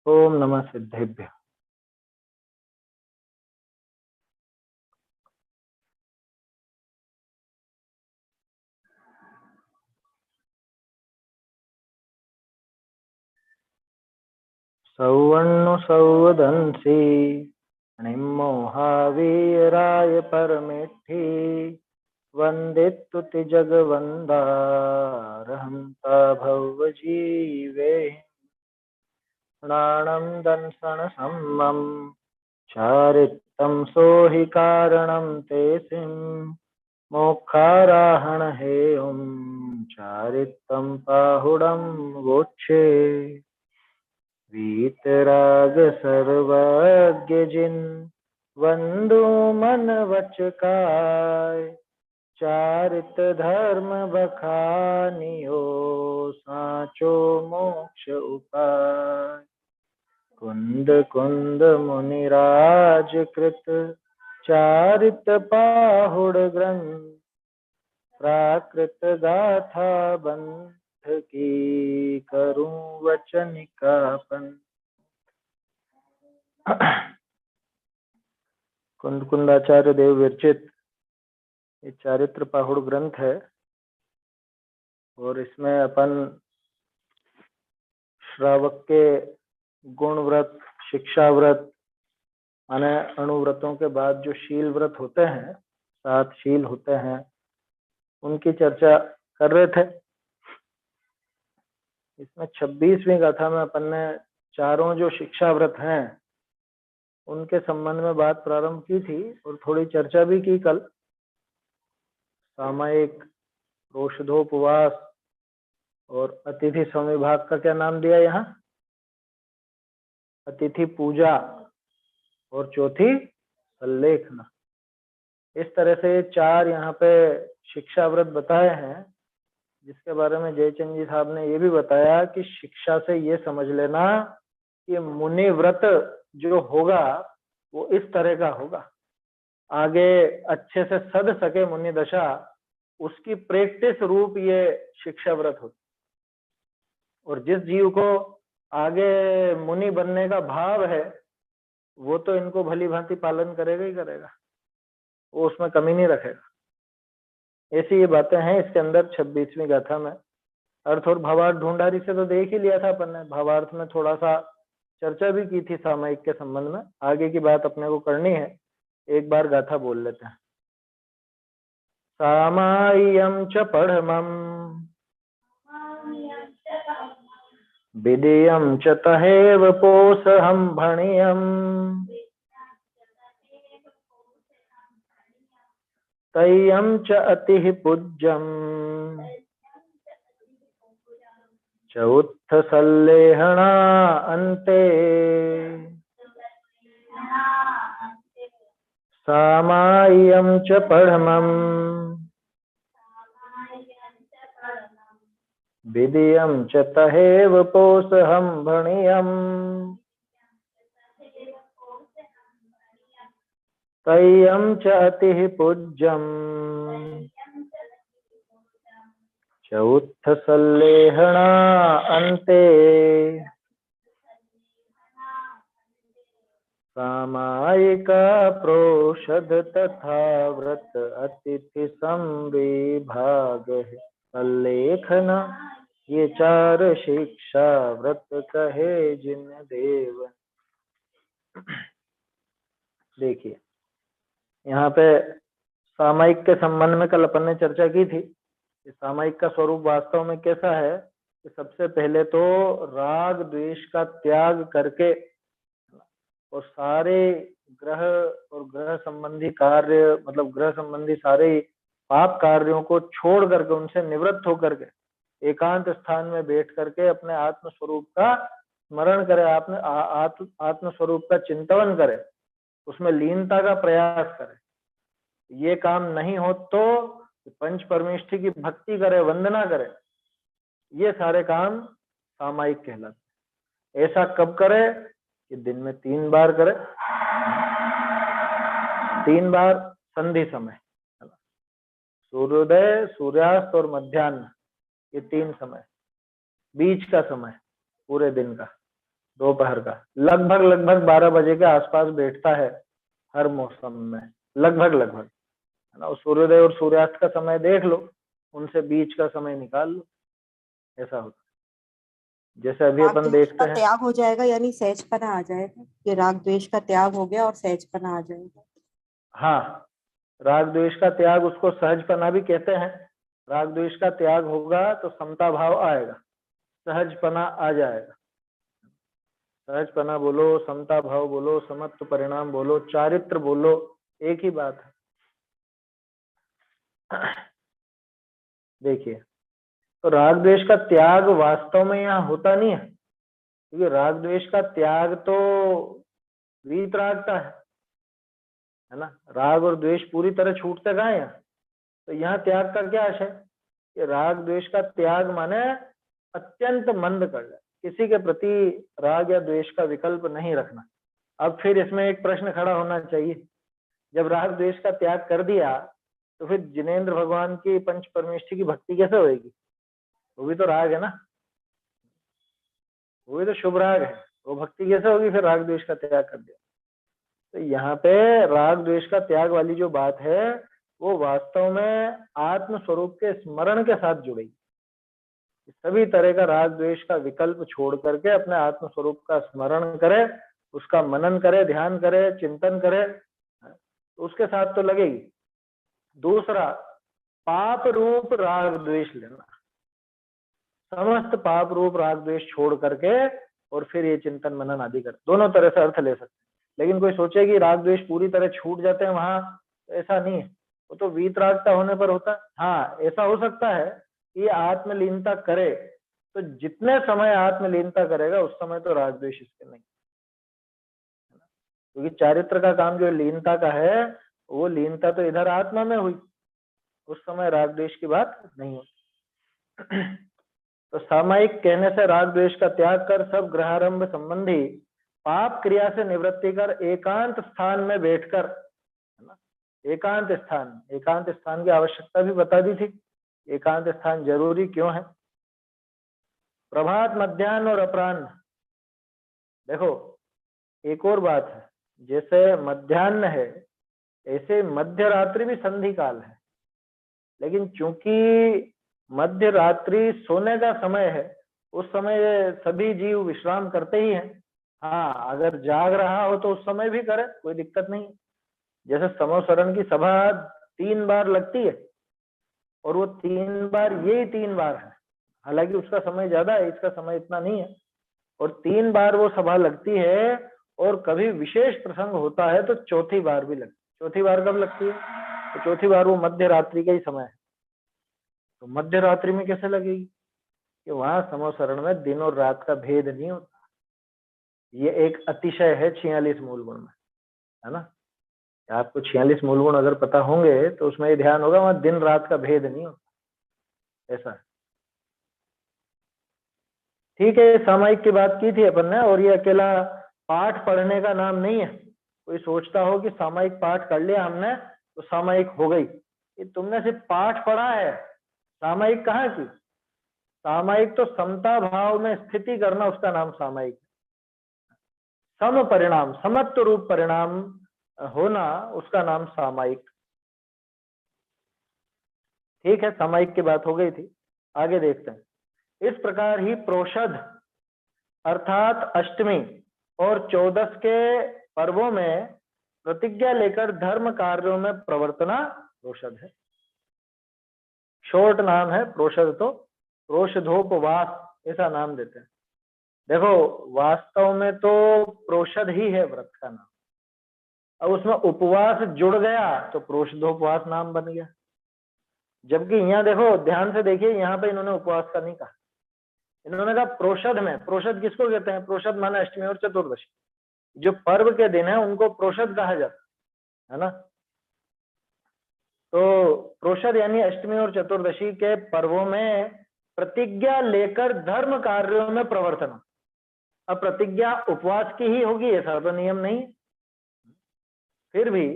ओम नमः सिद्धेभ्य। सौवर्णो सौवदंसी निम्मोहावीराय परमेष्ठि वंदितुति जगवंदारहंता भव जीवे प्राणं दंसन सम्मम चारित्तं सोहि कारणं ते सिं मोक्षाराहण हेयं चारित्तं पाहुडं वोक्षे वीतराग सर्वज्ञ जिन वंदो मन वच काय चारित धर्म बखानियो साचो मोक्ष उपाय कुंद कुंद मुनिराज कृत चारित पाहुड़ ग्रंथ प्राकृत गाथा बंध की करूं वचनिकापन। कुंद कुंदाचार्य देव विरचित ये चारित्र पाहुड़ ग्रंथ है और इसमें अपन श्रावक के गुण व्रत, शिक्षा व्रत माने अणुव्रतों के बाद जो शील व्रत होते हैं, 7 शील होते हैं, उनकी चर्चा कर रहे थे। इसमें 26वीं गाथा में अपन ने चारों जो शिक्षा व्रत हैं उनके संबंध में बात प्रारंभ की थी और थोड़ी चर्चा भी की कल। सामयिक, रोषधोपवास और अतिथि संविभाग का क्या नाम दिया यहाँ? अतिथि पूजा और चौथी सल्लेखना। इस तरह से 4 यहाँ पे शिक्षा व्रत बताए हैं, जिसके बारे में जयचंद जी साहब ने ये भी बताया कि शिक्षा से ये समझ लेना कि मुनि व्रत जो होगा वो इस तरह का होगा, आगे अच्छे से सध सके मुनि दशा, उसकी प्रैक्टिस रूप ये शिक्षा व्रत होती। और जिस जीव को आगे मुनि बनने का भाव है वो तो इनको भली भांति पालन करेगा ही करेगा, वो उसमें कमी नहीं रखेगा। ऐसी ये बातें हैं इसके अंदर 26वीं गाथा में। अर्थ और भावार्थ ढूंढारी से तो देख ही लिया था अपन ने, भावार्थ में थोड़ा सा चर्चा भी की थी सामयिक के संबंध में। आगे की बात अपने को करनी है, एक बार गाथा बोल लेते हैं। सामाय्यं च पढ़मं विदेयं च तहेव पोषहं भणियं तय्यं च अतिः पूज्यं चौत्थ सल्लेहणा अन्ते सामाय्यं च पढ़मं विदेयं च तहेव पोषहं भणियं तय्यं च अतिः पूज्यं चौत्थ सल्लेहणा अन्ते सामायिका प्रोषध तथा व्रत अतिथि संविभाग सल्लेखना, ये 4 शिक्षा व्रत कहे जिन देव। देखिए यहाँ पे सामायिक के संबंध में कल अपन ने चर्चा की थी। सामायिक का स्वरूप वास्तव में कैसा है कि सबसे पहले तो राग द्वेष का त्याग करके और सारे ग्रह और ग्रह संबंधी कार्य, मतलब ग्रह संबंधी सारे पाप कार्यों को छोड़ करके, उनसे निवृत्त होकर के एकांत स्थान में बैठ करके अपने आत्म स्वरूप का स्मरण करे, आपने आत्म स्वरूप का चिंतन करे, उसमें लीनता का प्रयास करे। ये काम नहीं हो तो पंच परमेष्ठी की भक्ति करे, वंदना करे। ये सारे काम सामायिक कहलाते। ऐसा कब करे कि दिन में 3 बार करे, 3 बार संधि समय, सूर्योदय, सूर्यास्त और मध्याह्न, ये 3 समय, बीच का समय पूरे दिन का। दोपहर का लगभग 12 बजे के आसपास बैठता है हर मौसम में, लगभग है ना। सूर्योदय और सूर्यास्त का समय देख लो, उनसे बीच का समय निकाल लो, ऐसा होता है। जैसे अभी राग अपन द्वेष देखते का हैं, त्याग हो जाएगा, यानी सहजपना आ जाएगा। ये राग द्वेष का त्याग हो गया और सहजपना आ जाएगा। हाँ, राग द्वेष का त्याग, उसको सहजपना भी कहते हैं। राग द्वेष का त्याग होगा तो समता भाव आएगा, सहजपना आ जाएगा। सहजपना बोलो, समता भाव बोलो, समत्व परिणाम बोलो, चारित्र बोलो, एक ही बात है। देखिए, तो राग द्वेष का त्याग वास्तव में यहाँ होता नहीं है, क्योंकि राग द्वेष का त्याग तो वीतराग का है ना। राग और द्वेष पूरी तरह छूटते कहाँ है यहाँ। तो यहाँ त्याग का क्या आशय कि राग द्वेष का त्याग माने अत्यंत मंद कर ले, किसी के प्रति राग या द्वेष का विकल्प नहीं रखना। अब फिर इसमें एक प्रश्न खड़ा होना चाहिए, जब राग द्वेष का त्याग कर दिया तो फिर जिनेंद्र भगवान की पंच परमेष्ठी की भक्ति कैसे होगी। वो भी तो राग है ना, वो भी तो शुभ राग है, वो भक्ति कैसे होगी फिर राग द्वेष का त्याग कर दिया। तो यहाँ पे राग द्वेष का त्याग वाली जो बात है वो वास्तव में आत्म स्वरूप के स्मरण के साथ जुड़ी। सभी तरह का राग द्वेष का विकल्प छोड़ करके अपने आत्म स्वरूप का स्मरण करे, उसका मनन करे, ध्यान करे, चिंतन करे, तो उसके साथ तो लगेगी। दूसरा, पाप रूप राग द्वेष लेना, समस्त पाप रूप राग द्वेष छोड़ करके और फिर ये चिंतन मनन आदि कर, दोनों तरह से अर्थ ले सकते हैं। लेकिन कोई सोचे कि राग द्वेष पूरी तरह छूट जाते हैं वहां, तो ऐसा नहीं है, वो तो वीतरागता होने पर होता है। हाँ, ऐसा हो सकता है कि आत्मलीनता करे, तो जितने समय आत्मलीनता करेगा उस समय तो राग द्वेष इसके नहीं, क्योंकि चारित्र का काम जो लीनता का है, वो लीनता तो इधर आत्मा में हुई, उस समय राग द्वेष की बात नहीं होती। तो सामायिक कहने से राग द्वेष का त्याग कर सब ग्रहारंभ संबंधी पाप क्रिया से निवृत्ति कर एकांत स्थान में बैठकर, है ना, एकांत स्थान की आवश्यकता भी बता दी थी। एकांत स्थान जरूरी क्यों है। प्रभात, मध्याह्न और अपराह्न, देखो एक और बात है, जैसे मध्याह्न है ऐसे मध्य रात्रि भी संधि काल है, लेकिन चूंकि मध्य रात्रि सोने का समय है, उस समय सभी जीव विश्राम करते ही हैं। हाँ, अगर जाग रहा हो तो उस समय भी करे, कोई दिक्कत नहीं। जैसे समोसरण की सभा 3 बार लगती है और वो 3 बार यही 3 बार है, हालांकि उसका समय ज्यादा है, इसका समय इतना नहीं है, और 3 बार वो सभा लगती है, और कभी विशेष प्रसंग होता है तो चौथी बार भी लगती है। चौथी बार कब लगती है, तो चौथी बार वो मध्य रात्रि का ही समय है। तो मध्य रात्रि में कैसे लगेगी कि वहां समोसरण में दिन और रात का भेद नहीं होता। ये एक अतिशय है 46 मूल गुण में, है ना। आपको 46 मूल गुण अगर पता होंगे तो उसमें ये ध्यान होगा वहां दिन रात का भेद नहीं होता, ऐसा है। ठीक है, सामायिक की बात की थी अपन ने, और ये अकेला पाठ पढ़ने का नाम नहीं है। कोई सोचता हो कि सामायिक पाठ कर लिया हमने तो सामायिक हो गई, ये तुमने सिर्फ पाठ पढ़ा है, सामायिक कहाँ की। सामायिक तो समता भाव में स्थिति करना, उसका नाम सामायिक। सम परिणाम, समत्व रूप परिणाम होना, उसका नाम सामायिक। ठीक है, सामायिक की बात हो गई थी, आगे देखते हैं। इस प्रकार ही प्रोषद अर्थात अष्टमी और 14 के पर्वों में प्रतिज्ञा लेकर धर्म कार्यों में प्रवर्तना प्रोषद है। शॉर्ट नाम है प्रोषद, तो प्रोषधोपवास ऐसा नाम देते हैं। देखो वास्तव में तो प्रोषद ही है व्रत का नाम, अब उसमें उपवास जुड़ गया तो प्रोषधोपवास नाम बन गया। जबकि यहाँ देखो ध्यान से देखिए, यहाँ पे इन्होंने उपवास का नहीं कहा, इन्होंने कहा प्रोषद में। प्रोषद किसको कहते हैं, प्रोषद माना अष्टमी और चतुर्दशी, जो पर्व के दिन है उनको प्रोषद कहा जाता है ना। तो प्रोषद यानी अष्टमी और चतुर्दशी के पर्वों में प्रतिज्ञा लेकर धर्म कार्यों में प्रवर्तन। अब प्रतिज्ञा उपवास की ही होगी ऐसा तो नियम नहीं, फिर भी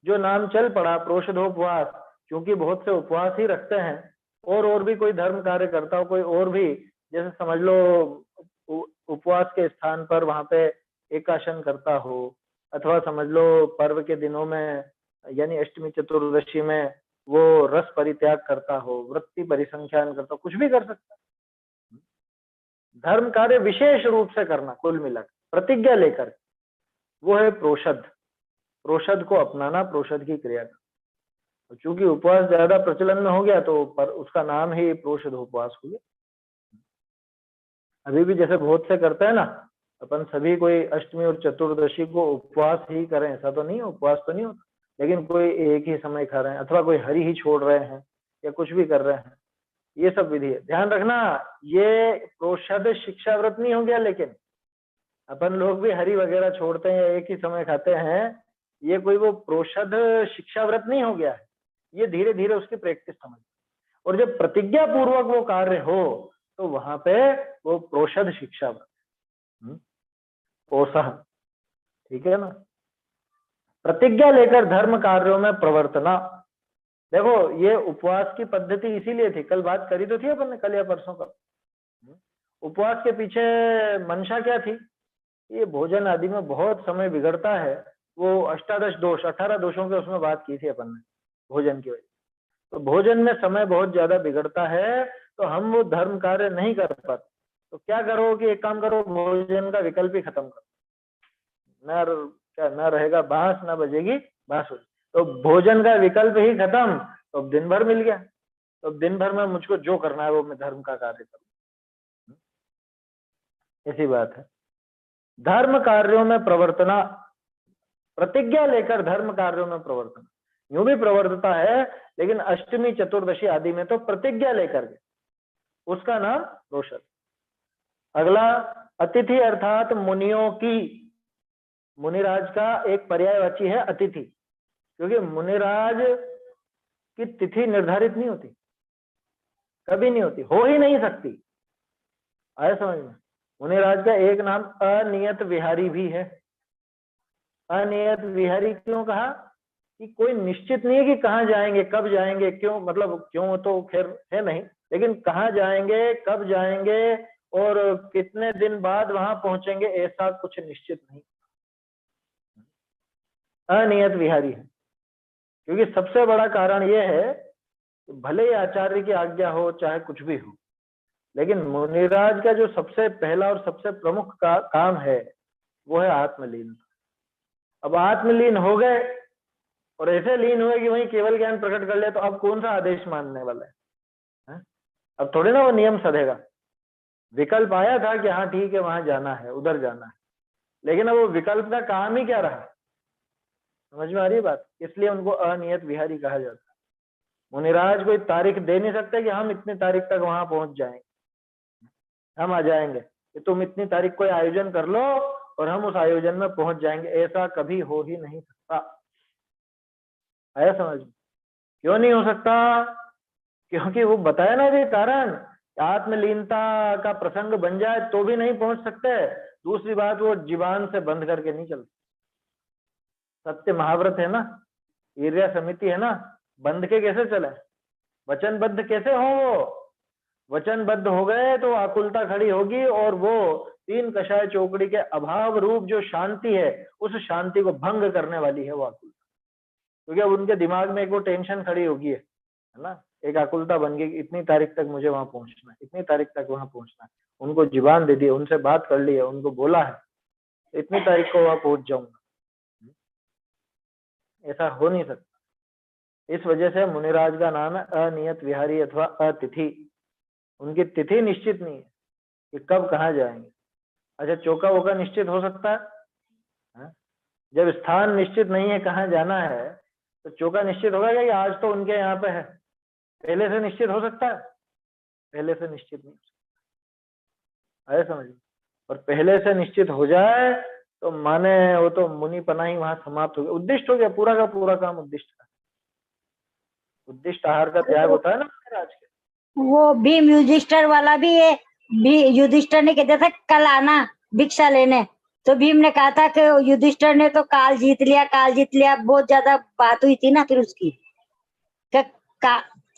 जो नाम चल पड़ा प्रोषधोपवास, क्योंकि बहुत से उपवास ही रखते हैं, और भी कोई धर्म कार्य करता हो, कोई और भी, जैसे समझ लो उपवास के स्थान पर वहां पे एकाशन करता हो, अथवा समझ लो पर्व के दिनों में यानी अष्टमी चतुर्दशी में वो रस परित्याग करता हो, वृत्ति परिसंख्यान करता हो, कुछ भी कर सकता है। धर्म कार्य विशेष रूप से करना, कुल मिलाकर प्रतिज्ञा लेकर, वो है प्रोषद। प्रोषद को अपनाना, प्रोषद की क्रिया करना। चूंकि उपवास ज्यादा प्रचलन में हो गया तो पर उसका नाम ही प्रोषद उपवास हो गया। अभी भी जैसे बहुत से करते हैं ना, अपन सभी कोई अष्टमी और चतुर्दशी को उपवास ही करें ऐसा तो नहीं है, उपवास तो नहीं होता, लेकिन कोई एक ही समय खा रहे हैं अथवा कोई हरि ही छोड़ रहे हैं या कुछ भी कर रहे हैं, ये सब विधि है। ध्यान रखना, ये प्रोषद शिक्षा व्रत नहीं हो गया, लेकिन अपन लोग भी हरि वगैरह छोड़ते हैं, एक ही समय खाते हैं, ये कोई वो प्रोषद शिक्षा व्रत नहीं हो गया है। ये धीरे धीरे उसकी प्रैक्टिस समझ, और जब प्रतिज्ञा पूर्वक वो कार्य हो तो वहां पे वो प्रोषद शिक्षा व्रत, पोषः, ठीक है ना। प्रतिज्ञा लेकर धर्म कार्यों में प्रवर्तना। देखो ये उपवास की पद्धति इसीलिए थी, कल बात करी तो थी अपन ने, कल या परसों का। उपवास के पीछे मंशा क्या थी? ये भोजन आदि में बहुत समय बिगड़ता है, वो अष्टादश दोष 18 दोषों के उसमें बात की थी अपन ने भोजन की वजह। तो भोजन में समय बहुत ज्यादा बिगड़ता है, तो हम वो धर्म कार्य नहीं कर पाते। तो क्या करो कि एक काम करो, भोजन का विकल्प ही खत्म करो। क्या न रहेगा बांस, न बजेगी बांसुरी। तो भोजन का विकल्प ही खत्म, तो अब दिन भर मिल गया, तो अब दिन भर में मुझको जो करना है वो मैं धर्म का कार्य करूं, ऐसी बात है। धर्म कार्यों में प्रवर्तना, प्रतिज्ञा लेकर धर्म कार्यों में प्रवर्तना। यूं भी प्रवर्तता है, लेकिन अष्टमी चतुर्दशी आदि में तो प्रतिज्ञा लेकर के, उसका नाम प्रोषद। अगला अतिथि अर्थात मुनियों की, मुनिराज का एक पर्यायवाची है अतिथि, क्योंकि मुनिराज की तिथि निर्धारित नहीं होती, कभी नहीं होती, हो ही नहीं सकती। आया समझ में? मुनिराज का एक नाम अनियत विहारी भी है। अनियत विहारी क्यों कहा? कि कोई निश्चित नहीं है कि कहाँ जाएंगे, कब जाएंगे, क्यों, मतलब क्यों तो खैर है नहीं, लेकिन कहाँ जाएंगे, कब जाएंगे और कितने दिन बाद वहां पहुंचेंगे, ऐसा कुछ निश्चित नहीं। अनियत विहारी है, क्योंकि सबसे बड़ा कारण यह है कि भले ही आचार्य की आज्ञा हो चाहे कुछ भी हो, लेकिन मुनिराज का जो सबसे पहला और सबसे प्रमुख काम है वो है आत्मलीन। अब आत्मलीन हो गए और ऐसे लीन हुए कि वही केवल ज्ञान प्रकट कर ले, तो अब कौन सा आदेश मानने वाला है? अब थोड़ी ना वो नियम सधेगा। विकल्प आया था कि हाँ ठीक है वहां जाना है, उधर जाना है, लेकिन अब वो विकल्प का काम ही क्या रहा? समझ में आ रही बात? इसलिए उनको अनियत विहारी कहा जाता है। मुनिराज कोई तारीख दे नहीं सकते कि हम इतनी तारीख तक वहां पहुंच जाएंगे, हम आ जाएंगे, कि तुम इतनी तारीख कोई आयोजन कर लो और हम उस आयोजन में पहुंच जाएंगे, ऐसा कभी हो ही नहीं सकता। आया समझ में? क्यों नहीं हो सकता? क्योंकि वो बताया ना ये कारण, आत्मलीनता का प्रसंग बन जाए तो भी नहीं पहुंच सकते। दूसरी बात, वो जीवान से बंद करके नहीं चलते। सत्य महाव्रत है ना, ईर्ष्या समिति है ना, बंध के कैसे चले? वचनबद्ध कैसे हो? वो वचनबद्ध हो गए तो आकुलता खड़ी होगी, और वो तीन कषाय चौकड़ी के अभाव रूप जो शांति है, उस शांति को भंग करने वाली है वो आकुलता। क्योंकि अब उनके दिमाग में एक वो टेंशन खड़ी होगी है ना, एक आकुलता बन गई, इतनी तारीख तक मुझे वहां पहुंचना है, इतनी तारीख तक वहां पहुंचना है। उनको जुबान दे दी, उनसे बात कर ली है, उनको बोला है इतनी तारीख को वहां पहुंच जाऊंगा, ऐसा हो नहीं सकता। इस वजह से मुनिराज का नाम है अनियत विहारी अथवा अतिथि। उनकी तिथि निश्चित नहीं है कि कब कहाँ जाएंगे। अच्छा, चौका वोका निश्चित हो सकता है? जब स्थान निश्चित नहीं है कहाँ जाना है, तो चौका निश्चित होगा क्या कि आज तो उनके यहाँ पे है? पहले से निश्चित हो सकता है? पहले से निश्चित नहीं हो सकता। आया समझ? और पहले से निश्चित हो जाए तो माने वो तो मुनि पना ही वहां समाप्त हो गया, उद्दिष्ट हो गया, पूरा का पूरा काम उद्दिष्ट का। उद्दिष्ट आहार का त्याग होता है ना आज के। वो भीम युधिष्ठिर वाला भी है। युधिष्ठिर ने कहता था कल आना भिक्षा लेने, तो भीम ने कहा था कि युधिष्ठिर ने तो काल जीत लिया, काल जीत लिया, बहुत ज्यादा बात हुई थी ना फिर उसकी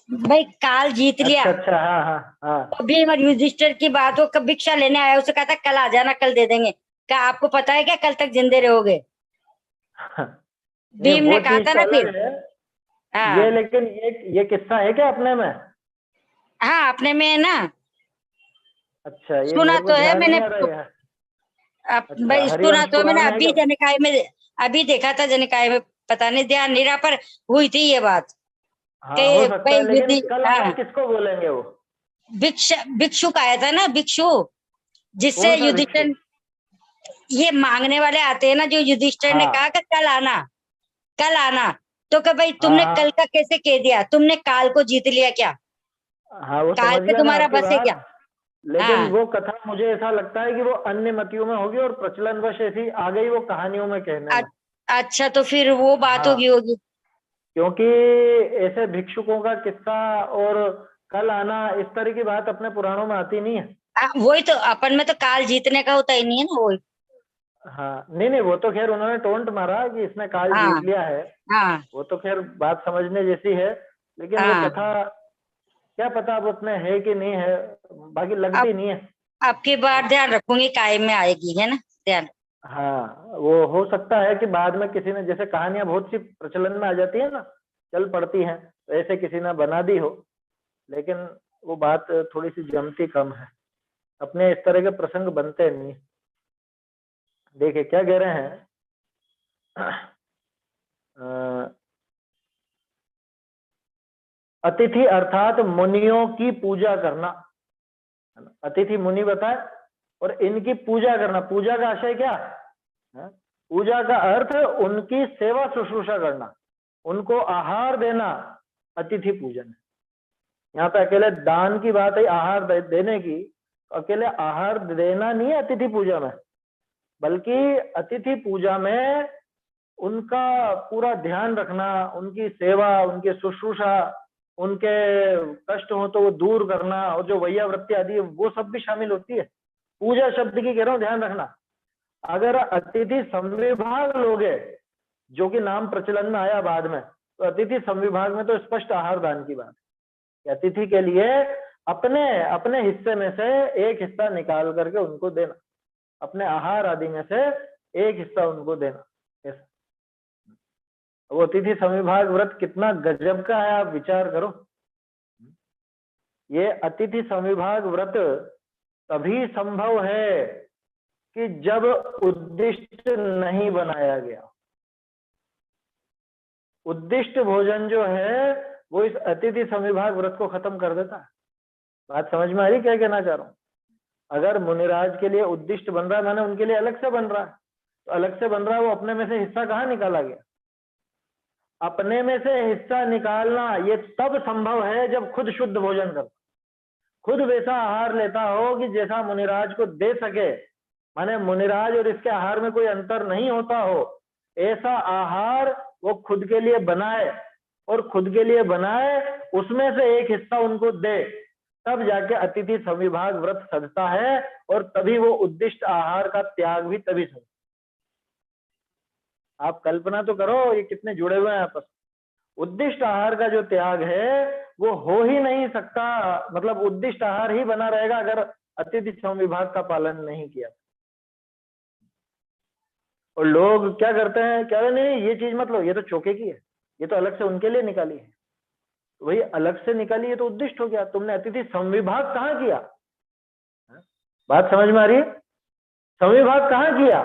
भाई काल जीत लिया अच्छा अच्छा, हाँ हाँ हाँ। तो भीम और युधिष्ठिर की बात, वो कब भिक्षा लेने आया, उसे कहा था कल आ जाना, कल दे देंगे। क्या आपको पता है क्या कल तक जिंदे रहोगे? नहीं भीम वो ने कहा चीज था तो ना फिर। अलग है। ये हाँ लेकिन ये किस्सा है क्या अपने में? हाँ, अपने में है ना। अच्छा, ये सुना मेरे को तो है ध्यान मैंने। नहीं आ रहा है। अच्छा, भाई सुना हरिवंश तो है मैंने, पुराण में है अभी क्या? जनकाय में, अभी देखा था जनकाय में, पता नहीं ध्यान नहीं रहा, पर हुई थी ये बात हाँ हो कि सकता भाई है, लेकिन युद्धि, कल आना हाँ, किसको बोलेंगे वो? भिक्षु का आया था ना, भिक्षु, जिससे कौन सा भिक्षु? युधिष्ठिर, ये मांगने वाले आते हैं ना, जो युधिष्ठिर ने कहा हाँ कि कल आना, कल आना। तो क्या भाई हाँ तुमने कल हाँ का कैसे कह दिया, तुमने काल को जीत लिया क्या? हाँ, वो काल समझ पे गया मैं तुम्हारा आपकी बस है क्या? बात। लेकिन हाँ, वो कथा मुझे ऐसा लगता है कि वो अन्य मतियों में होगी और प्रचलनवश ऐसी आ गई वो कहानियों में कहने अ- में। अच्छा तो फिर वो बात हाँ, होगी। क्योंकि ऐसे भिक्षुकों का किस्सा और कल आना इस तरह की बात अपने पुराणों में आती नहीं है। वही तो, अपन में तो काल जीतने का होता ही नहीं है ना, वही। हाँ नहीं नहीं, वो तो खैर उन्होंने टोंट मारा कि इसने काल जीत हाँ लिया है। हाँ वो तो खैर बात समझने जैसी है। लेकिन वो हाँ। कथा क्या पता अब उसमें है कि नहीं है, बाकी अब लगती नहीं है। अब की बार ध्यान रखूंगी, कायम में आएगी, है ना, ध्यान। हाँ, वो हो सकता है कि बाद में किसी ने, जैसे कहानियां बहुत सी प्रचलन में आ जाती है ना, चल पड़ती हैं, तो ऐसे किसी ने बना दी हो। लेकिन वो बात थोड़ी सी जमती कम है, अपने इस तरह के प्रसंग बनते नहीं। देखिए क्या कह रहे हैं। अतिथि अर्थात मुनियों की पूजा करना। अतिथि मुनि बताए, और इनकी पूजा करना। पूजा का आशय क्या है? पूजा का अर्थ उनकी सेवा शुश्रूषा करना, उनको आहार देना, अतिथि पूजन है। यहाँ पे अकेले दान की बात है, आहार देने की। अकेले आहार देना नहीं है अतिथि पूजा में, बल्कि अतिथि पूजा में उनका पूरा ध्यान रखना, उनकी सेवा, उनकी शुश्रूषा, उनके कष्ट हो तो वो दूर करना, और जो वैयावृत्ति आदि है वो सब भी शामिल होती है। पूजा शब्द की कह रहा हूं, ध्यान रखना। अगर अतिथि संविभाग लोगे, जो कि नाम प्रचलन में आया बाद में, तो अतिथि संविभाग में तो स्पष्ट आहार दान की बात है। अतिथि के लिए अपने अपने हिस्से में से एक हिस्सा निकाल करके उनको देना, अपने आहार आदि में से एक हिस्सा उनको देना। वो अतिथि संविभाग व्रत कितना गजब का है, आप विचार करो। ये अतिथि संविभाग व्रत तभी संभव है कि जब उद्दिष्ट नहीं बनाया गया। उद्दिष्ट भोजन जो है वो इस अतिथि संविभाग व्रत को खत्म कर देता है। बात समझ में आ रही क्या कहना चाह रहा हूं? अगर मुनिराज के लिए उद्दिष्ट बन रहा है, माने उनके लिए अलग से बन रहा है, तो अलग से बन रहा है, वो अपने में से हिस्सा कहाँ निकाला गया? अपने में से हिस्सा निकालना ये तब संभव है जब खुद शुद्ध भोजन कर, खुद वैसा आहार लेता हो कि जैसा मुनिराज को दे सके, माने मुनिराज और इसके आहार में कोई अंतर नहीं होता हो, ऐसा आहार वो खुद के लिए बनाए, और खुद के लिए बनाए उसमें से एक हिस्सा उनको दे, तब जाके अतिथि संविभाग व्रत सजता है, और तभी वो उद्दिष्ट आहार का त्याग भी तभी सजता। आप कल्पना तो करो ये कितने जुड़े हुए हैं आपस। उद्दिष्ट आहार का जो त्याग है वो हो ही नहीं सकता, मतलब उद्दिष्ट आहार ही बना रहेगा अगर अतिथि संविभाग का पालन नहीं किया। और लोग क्या करते हैं, क्या नहीं ये चीज मत लो, ये तो चौके की है, ये तो अलग से उनके लिए निकाली है। वही अलग से निकाली है तो उद्दिष्ट हो गया, तुमने अतिथि संविभाग कहाँ किया? बात समझ में आ रही है? संविभाग कहाँ किया?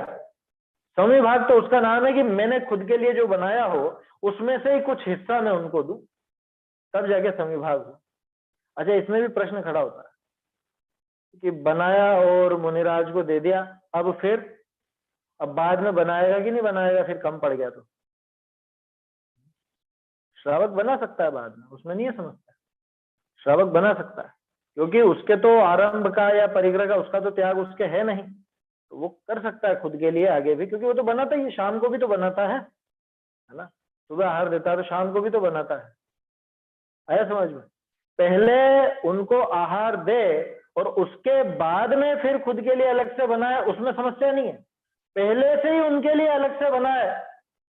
संविभाग तो उसका नाम है कि मैंने खुद के लिए जो बनाया हो उसमें से ही कुछ हिस्सा मैं उनको दूं, तब जाके संविभाग हो। अच्छा, इसमें भी प्रश्न खड़ा होता है कि बनाया और मुनिराज को दे दिया, अब फिर अब बाद में बनाएगा कि नहीं बनाएगा, फिर कम पड़ गया तो श्रावक बना सकता है बाद में, उसमें नहीं है समझता। श्रावक बना सकता है क्योंकि उसके तो आरंभ का या परिग्रह का उसका तो त्याग उसके है नहीं, तो वो कर सकता है खुद के लिए आगे भी, क्योंकि वो तो बनाता ही, शाम को भी तो बनाता है ना। सुबह आहार देता है तो शाम को भी तो बनाता है। आया समझ में? पहले उनको आहार दे और उसके बाद में फिर खुद के लिए अलग से बनाए, उसमें समस्या नहीं है। पहले से ही उनके लिए अलग से बनाए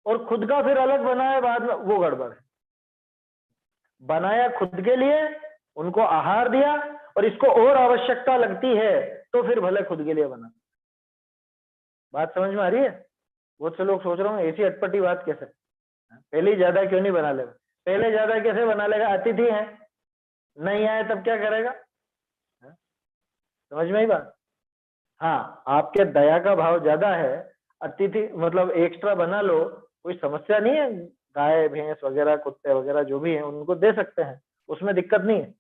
और खुद का फिर अलग बनाए बाद में, वो गड़बड़ है। बनाया खुद के लिए, उनको आहार दिया, और इसको और आवश्यकता लगती है तो फिर भले खुद के लिए बना। बात समझ में आ रही है? बहुत से लोग सोच रहे होंगे ऐसी अटपटी बात कैसे, पहले ही ज्यादा क्यों नहीं बना लेगा? पहले ज्यादा कैसे बना लेगा? अतिथि है, नहीं आए तब क्या करेगा? समझ में आई बात? हाँ, आपके दया का भाव ज्यादा है, अतिथि मतलब एक्स्ट्रा बना लो, कोई समस्या नहीं है। गाय भैंस वगैरह कुत्ते वगैरह जो भी हैं उनको दे सकते हैं, उसमें दिक्कत नहीं है।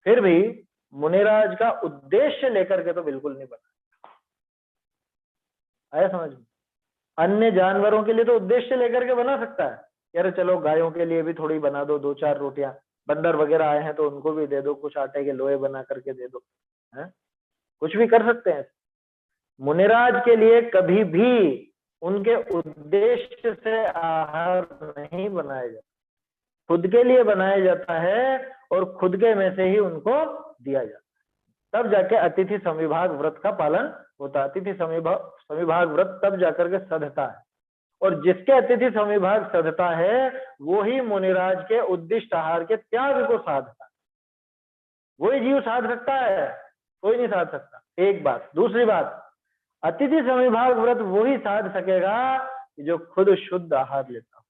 फिर भी मुनिराज का उद्देश्य लेकर के तो बिल्कुल नहीं बना। आया समझ में? अन्य जानवरों के लिए तो उद्देश्य लेकर के बना सकता है, यार चलो गायों के लिए भी थोड़ी बना दो, 2-4 रोटियां, बंदर वगैरह आए हैं तो उनको भी दे दो, कुछ आटे के लोहे बना करके दे दो, है? कुछ भी कर सकते हैं। मुनिराज के लिए कभी भी उनके उद्देश्य से आहार नहीं बनाया जाता, खुद के लिए बनाया जाता है और खुद के में से ही उनको दिया जाता है। तब जाके अतिथि संविभाग व्रत का पालन होता है। अतिथि संविभाग व्रत तब जाकर के सधता है, और जिसके अतिथि संविभाग सधता है वो ही मुनिराज के उद्दिष्ट आहार के त्याग को साधता है। वही जीव साध सकता है, कोई नहीं साध सकता। एक बात। दूसरी बात, अतिथि संविभाग व्रत वो ही साध सकेगा जो खुद शुद्ध आहार लेता हो।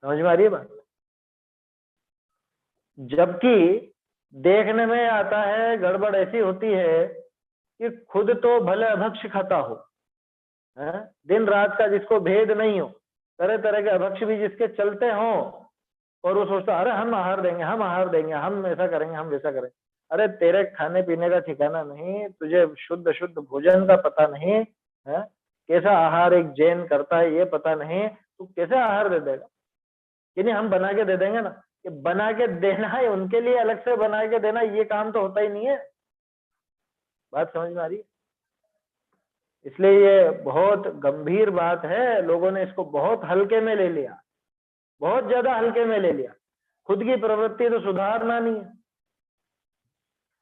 समझ में आ रही है बात? जबकि देखने में आता है गड़बड़ ऐसी होती है कि खुद तो भले अभक्ष खाता हो, दिन रात का जिसको भेद नहीं हो, तरह तरह के अभक्ष भी जिसके चलते हों, और वो सोचता अरे हम आहार देंगे, हम आहार देंगे, हम ऐसा करेंगे, हम वैसा करेंगे। अरे तेरे खाने पीने का ठिकाना नहीं, तुझे शुद्ध शुद्ध भोजन का पता नहीं है, कैसा आहार एक जैन करता है ये पता नहीं, तू कैसे आहार दे देगा? कि नहीं हम बना के दे देंगे ना, कि बना के देना है उनके लिए अलग से बना के देना, ये काम तो होता ही नहीं है। बात समझ में आ रही है? इसलिए ये बहुत गंभीर बात है, लोगों ने इसको बहुत हल्के में ले लिया, बहुत ज्यादा हल्के में ले लिया। खुद की प्रवृत्ति तो सुधारना नहीं है।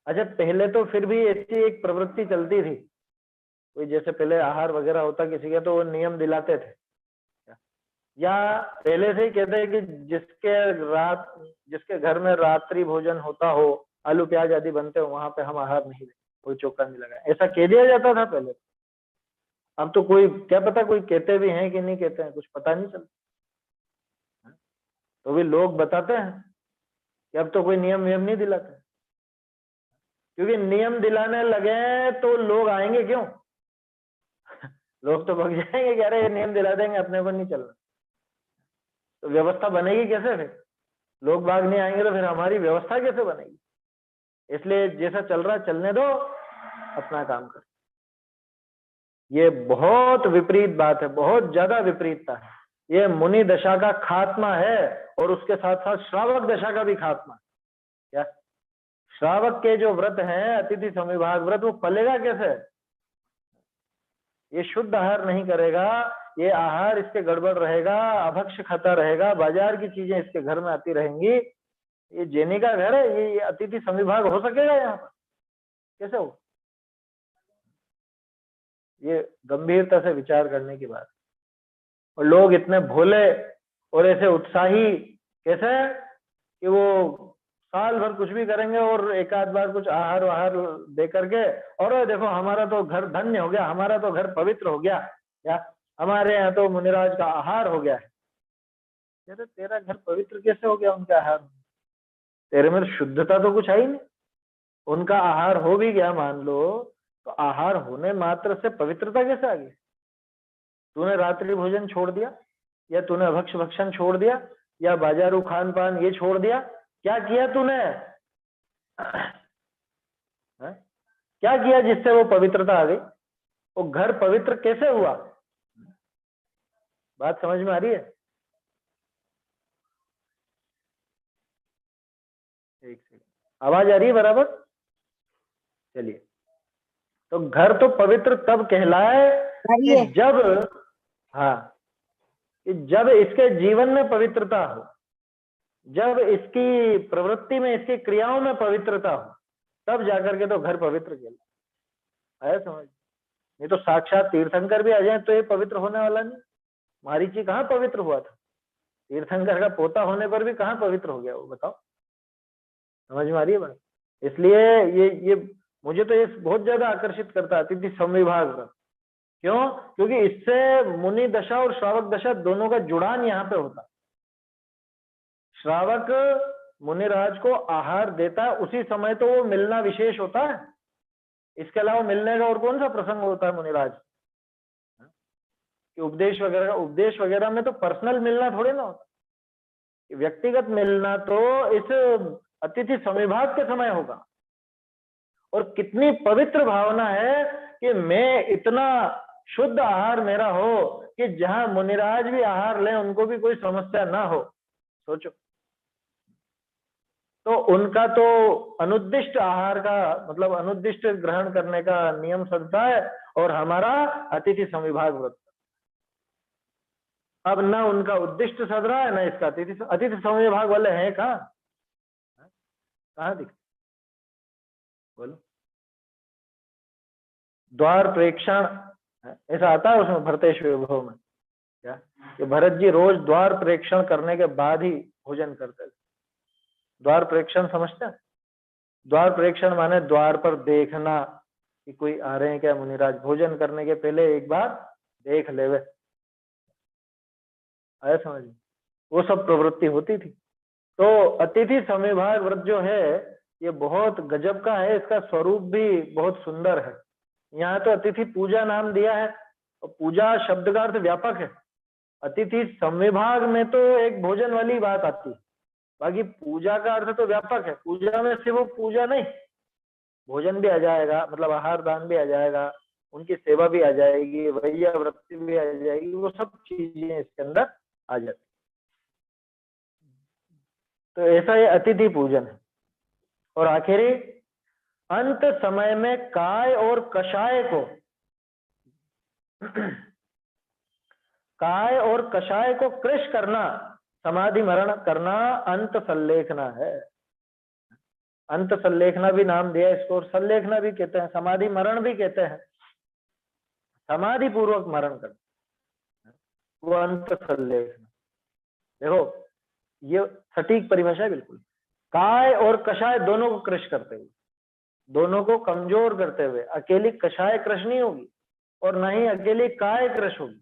अच्छा, पहले तो फिर भी ऐसी एक प्रवृत्ति चलती थी, कोई जैसे पहले आहार वगैरह होता किसी का तो वो नियम दिलाते थे, या पहले से ही कहते हैं कि जिसके घर में रात्रि भोजन होता हो, आलू प्याज आदि बनते हो, वहां पे हम आहार नहीं दें, कोई चौका नहीं लगाए, ऐसा कह दिया जाता था पहले। अब तो कोई क्या पता, कोई कहते भी हैं कि नहीं कहते हैं, कुछ पता नहीं चलता। तो भी लोग बताते हैं कि अब तो कोई नियम वियम नहीं दिलाते, क्योंकि नियम दिलाने लगे तो लोग आएंगे क्यों? लोग तो भाग जाएंगे कि अरे ये नियम दिला देंगे, अपने को नहीं चलना। तो व्यवस्था बनेगी कैसे फिर? लोग भाग नहीं आएंगे तो फिर हमारी व्यवस्था कैसे बनेगी? इसलिए जैसा चल रहा चलने दो, अपना काम करो। ये बहुत विपरीत बात है, बहुत ज्यादा विपरीतता है। ये मुनि दशा का खात्मा है, और उसके साथ साथ श्रावक दशा का भी खात्मा है। क्या श्रावक के जो व्रत हैं, अतिथि संविभाग व्रत, वो पलेगा कैसे? ये शुद्ध आहार नहीं करेगा, ये आहार इसके गड़बड़ रहेगा, अभक्ष खाता रहेगा, बाजार की चीजें इसके घर में आती रहेंगी। ये जैनी का घर है, ये अतिथि संविभाग हो सकेगा यहाँ पर? कैसे हो? ये गंभीरता से विचार करने की बात। और लोग इतने भोले और ऐसे उत्साही कैसे कि वो साल भर कुछ भी करेंगे और एक आध बार कुछ आहार वाहार दे करके, और देखो हमारा तो घर धन्य हो गया, हमारा तो घर पवित्र हो गया, या हमारे यहाँ तो मुनिराज का आहार हो गया है। अरे तेरा घर पवित्र कैसे हो गया उनके आहार में? तेरे में शुद्धता तो कुछ है ही नहीं। उनका आहार हो भी गया मान लो, तो आहार होने मात्र से पवित्रता कैसे आ गई? तूने रात्रि भोजन छोड़ दिया, या तूने अभक्ष भक्षण छोड़ दिया, या बाजारू खान पान ये छोड़ दिया, क्या किया तूने? क्या किया जिससे वो पवित्रता आ गई? वो घर पवित्र कैसे हुआ? बात समझ में आ रही है? एक सेकंड, आवाज आ रही है बराबर? चलिए, तो घर तो पवित्र तब कहलाए कि जब, हाँ, कि जब इसके जीवन में पवित्रता हो, जब इसकी प्रवृत्ति में, इसकी क्रियाओं में पवित्रता हो, तब जाकर के तो घर पवित्र कहलाए। आया समझ? नहीं तो साक्षात तीर्थंकर भी आ जाए तो ये पवित्र होने वाला नहीं। मारीची कहाँ पवित्र हुआ था? तीर्थंकर का पोता होने पर भी कहाँ पवित्र हो गया वो, बताओ। समझ में आ रही है बात? इसलिए ये मुझे तो ये बहुत ज्यादा आकर्षित करता है अतिथि संविभाग व्रत। क्यों? क्योंकि इससे मुनि दशा और श्रावक दशा दोनों का जुड़ान यहाँ पे होता है। श्रावक मुनिराज को आहार देता है, उसी समय तो वो मिलना विशेष होता है। इसके अलावा मिलने का और कौन सा प्रसंग होता है मुनिराज कि उपदेश वगैरह में तो पर्सनल मिलना थोड़ी ना होता, व्यक्तिगत मिलना तो इस अतिथि संविभाग के समय होगा। और कितनी पवित्र भावना है कि मैं इतना शुद्ध आहार मेरा हो कि जहां मुनिराज भी आहार लें उनको भी कोई समस्या ना हो। सोचो, तो उनका तो अनुद्दिष्ट आहार का मतलब अनुद्दिष्ट ग्रहण करने का नियम चलता है, और हमारा अतिथि संविभाग व्रत। अब ना उनका उद्दिष्ट सद रहा है ना इसका अतिथि संविभाग वाले हैं कहाँ दिखते? बोलो। द्वार प्रेक्षण ऐसा आता है उसमें भरतेश विभव में क्या कि भरत जी रोज द्वार प्रेक्षण करने के बाद ही भोजन करते थे। द्वार प्रेक्षण समझते हैं? द्वार प्रेक्षण माने द्वार पर देखना कि कोई आ रहे हैं क्या मुनिराज, भोजन करने के पहले एक बार देख लेवे। आया समझ में? वो सब प्रवृत्ति होती थी। तो अतिथि संविभाग व्रत जो है ये बहुत गजब का है, इसका स्वरूप भी बहुत सुंदर है। यहाँ तो अतिथि पूजा नाम दिया है, और पूजा शब्द का अर्थ व्यापक है। अतिथि संविभाग में तो एक भोजन वाली बात आती है, बाकी पूजा का अर्थ तो व्यापक है। पूजा में सिर्फ वो पूजा नहीं, भोजन भी आ जाएगा, मतलब आहार दान भी आ जाएगा, उनकी सेवा भी आ जाएगी, वैया वृत्ति भी आ जाएगी, वो सब चीजें इसके अंदर आ जाती। तो ऐसा ये अतिथि पूजन है। और आखिरी अंत समय में काय और कषाय को काय और कषाय को कृश करना, समाधि मरण करना अंत संलेखना है। अंत संलेखना भी नाम दिया इसको, और संलेखना भी कहते हैं, समाधि मरण भी कहते हैं। समाधि पूर्वक मरण करना वो अंत संलेखना। देखो ये सटीक परिभाषा है बिल्कुल। काय और कषाय दोनों को कृश करते हुए, दोनों को कमजोर करते हुए, अकेली कषाय कृश नहीं होगी और न ही अकेली काय कृश होगी,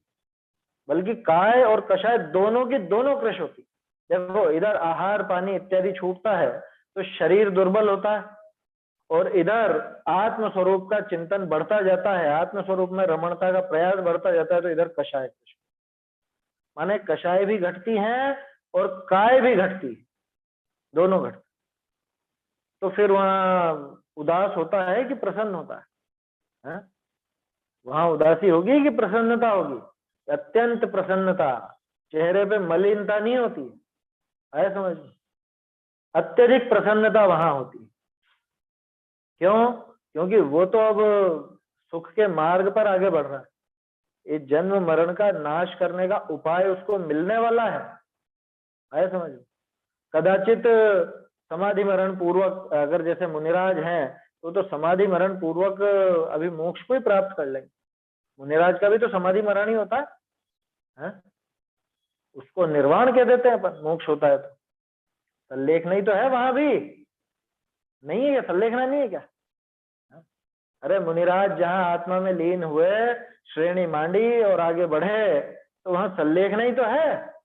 बल्कि काय और कषाय दोनों की दोनों कृश होती। देखो इधर आहार पानी इत्यादि छूटता है तो शरीर दुर्बल होता है, और इधर आत्म स्वरूप का चिंतन बढ़ता जाता है, आत्म स्वरूप में रमणता का प्रयास बढ़ता जाता है, तो इधर कषाय कृश माने कषाय भी घटती हैं और काय भी घटती है, दोनों घटती। तो फिर वहां उदास होता है कि प्रसन्न होता है? वहां उदासी होगी कि प्रसन्नता होगी? अत्यंत प्रसन्नता, चेहरे पे मलिनता नहीं होती है समझ में? अत्यधिक प्रसन्नता वहां होती है। क्यों? क्योंकि वो तो अब सुख के मार्ग पर आगे बढ़ रहा है, ये जन्म मरण का नाश करने का उपाय उसको मिलने वाला है। आया समझ में? कदाचित समाधि मरण पूर्वक अगर जैसे मुनिराज हैं तो समाधि मरण पूर्वक अभी मोक्ष को ही प्राप्त कर लेंगे। मुनिराज का भी तो समाधि मरण ही होता है? उसको निर्वाण कह देते हैं अपन, मोक्ष होता है तो। संलेखना ही तो है वहां भी, नहीं है क्या? संलेखना नहीं है क्या? अरे मुनिराज जहां आत्मा में लीन हुए, श्रेणी मांडी और आगे बढ़े, तो वहां संलेखना ही तो है।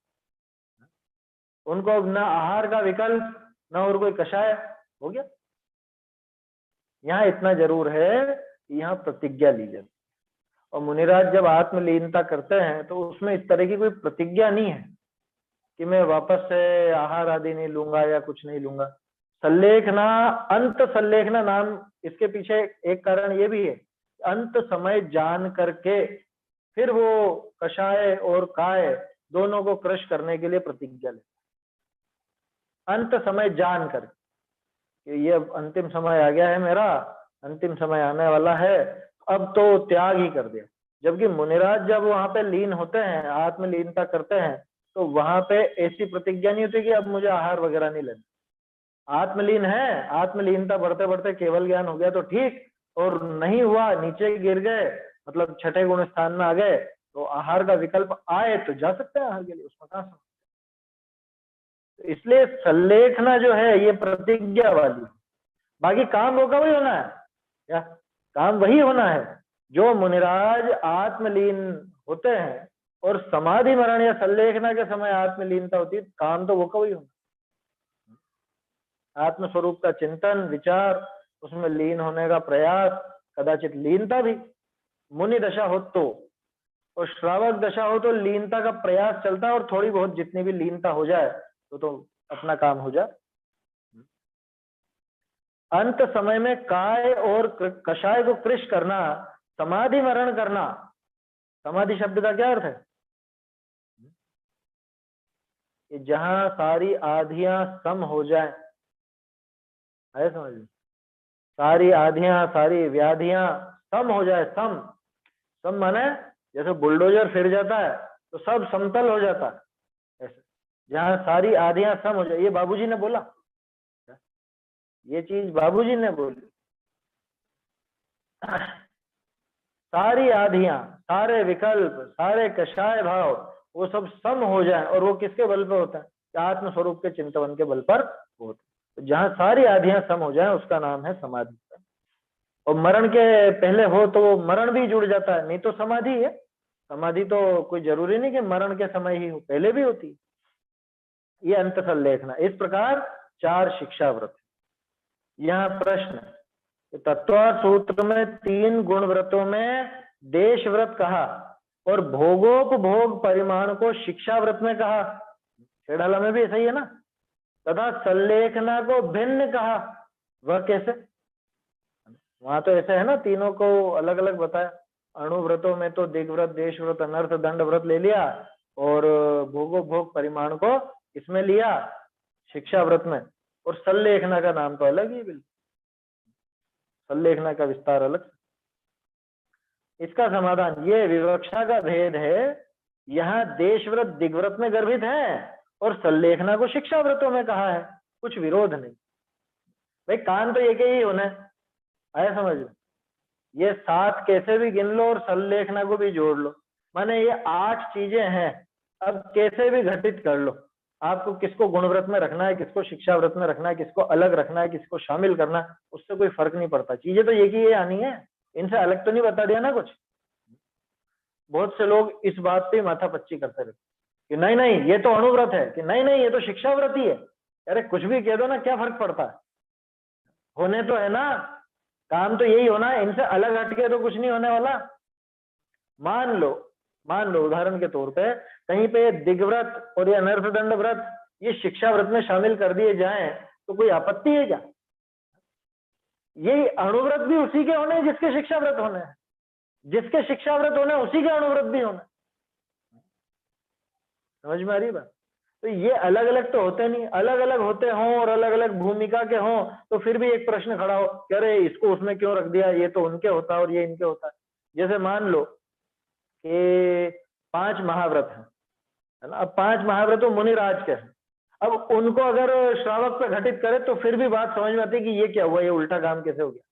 उनको अब ना आहार का विकल्प, ना और कोई कषाय, हो गया। यहाँ इतना जरूर है कि यहाँ प्रतिज्ञा ली जाती, और मुनिराज जब आत्मलीनता करते हैं तो उसमें इस तरह की कोई प्रतिज्ञा नहीं है कि मैं वापस से आहार आदि नहीं लूंगा या कुछ नहीं लूंगा। संलेखना, अंत संलेखना नाम इसके पीछे एक कारण ये भी है, अंत समय जान करके फिर वो कषाय और काय दोनों को क्रश करने के लिए प्रतिज्ञा ले। अंत समय जान कर कि ये अंतिम समय आ गया है मेरा, अंतिम समय आने वाला है, अब तो त्याग ही कर दिया। जबकि मुनिराज जब वहां पे लीन होते हैं, आत्मलीनता करते हैं, तो वहां पे ऐसी प्रतिज्ञा नहीं होती कि अब मुझे आहार वगैरह नहीं लेना। आत्मलीन है, आत्मलीनता बढ़ते बढ़ते केवल ज्ञान हो गया तो ठीक, और नहीं हुआ, नीचे गिर गए, मतलब छठे गुण स्थान में आ गए, तो आहार का विकल्प आए तो जा सकते हैं आहार के लिए, उसमें कहाँ इसलिए संलेखना जो है ये प्रतिज्ञा वाली, बाकी काम होगा वही होना है, क्या काम वही होना है। जो मुनिराज आत्मलीन होते हैं और समाधि मरण या संलेखना के समय आत्मलीनता होती है, काम तो वो का वही होना। आत्म स्वरूप का चिंतन विचार, उसमें लीन होने का प्रयास, कदाचित लीनता भी मुनि दशा हो तो, और श्रावक दशा हो तो लीनता का प्रयास चलता है, और थोड़ी बहुत जितनी भी लीनता हो जाए तो अपना काम हो जाए। अंत समय में काय और कषाय को कृष करना, समाधि मरण करना। समाधि शब्द का क्या अर्थ है? कि जहां सारी आधियां सम हो जाए, है समझ में? सारी आधियां सारी व्याधियां सम हो जाए। सम माने जैसे बुलडोजर फिर जाता है तो सब समतल हो जाता है, ऐसे जहां सारी आधियां सम हो जाए। ये बाबूजी ने बोला, ये चीज बाबूजी ने बोली। सारी आधियां, सारे विकल्प, सारे कषाय भाव वो सब सम हो जाए, और वो किसके बल पर होता है? आत्म स्वरूप के चिंतन के बल पर होता है। तो जहां सारी आधियां सम हो जाए उसका नाम है समाधि। और मरण के पहले हो तो वो मरण भी जुड़ जाता है, नहीं तो समाधि है। समाधि तो कोई जरूरी नहीं कि मरण के समय ही हो, पहले भी होती है। ये अंत संलेखना। इस प्रकार 4 शिक्षा व्रत। यहाँ प्रश्न, तत्व सूत्र में 3 गुण व्रतों में देश व्रत कहा और भोगोपभोग परिमाण को शिक्षा व्रत में कहा। छेड़ाला में भी ऐसा ही है ना। तथा संलेखना को भिन्न कहा, वह कैसे? वहां तो ऐसा है ना, तीनों को अलग अलग बताया। अणुव्रतों में तो दिग्व्रत, देश व्रत, अनर्थ दंड व्रत ले लिया, और भोगोपभोग परिमाण को इसमें लिया शिक्षा व्रत में। और संलेखना का नाम तो अलग ही, बिल्कुल संलेखना का विस्तार अलग। इसका समाधान, ये विवक्षा का भेद है। यहाँ देश व्रत दिग्व्रत में गर्भित है और संलेखना को शिक्षा व्रतों में कहा है, कुछ विरोध नहीं। भाई काम तो एक ही होना है, आया समझ में? ये 7 कैसे भी गिन लो और संलेखना को भी जोड़ लो, माने ये 8 चीजें हैं। अब कैसे भी घटित कर लो, आपको किसको गुणव्रत में रखना है, किसको शिक्षा व्रत में रखना है, किसको अलग रखना है, किसको शामिल करना है, उससे कोई फर्क नहीं पड़ता। चीजें तो एक ही आनी है, इनसे अलग तो नहीं बता दिया ना कुछ। बहुत से लोग इस बात पे माथा पच्ची करते रहते कि नहीं नहीं ये तो अणुव्रत है, कि नहीं नहीं ये तो शिक्षा व्रत ही है। अरे कुछ भी कह दो ना, क्या फर्क पड़ता है? होने तो है ना, काम तो यही होना है, इनसे अलग हटके तो कुछ नहीं होने वाला। मान लो उदाहरण के तौर पे कहीं पे दिग्व्रत और ये अनर्थ दंड व्रत ये शिक्षा व्रत में शामिल कर दिए जाएं तो कोई आपत्ति है क्या? ये अणुव्रत भी उसी के होने जिसके शिक्षा व्रत होने हैं, जिसके शिक्षा व्रत होने उसी के अणुव्रत भी होने। समझ में आ रही बात? तो ये अलग अलग तो होते नहीं, अलग अलग होते हों और अलग अलग भूमिका के हों तो फिर भी एक प्रश्न खड़ा हो कि अरे इसको उसमें क्यों रख दिया, ये तो उनके होता है और ये इनके होता है। जैसे मान लो कि 5 महाव्रत है ना, अब 5 महाव्रत तो मुनिराज के हैं। अब उनको अगर श्रावक पे घटित करे तो फिर भी बात समझ में आती है कि ये क्या हुआ, ये उल्टा काम कैसे हो गया।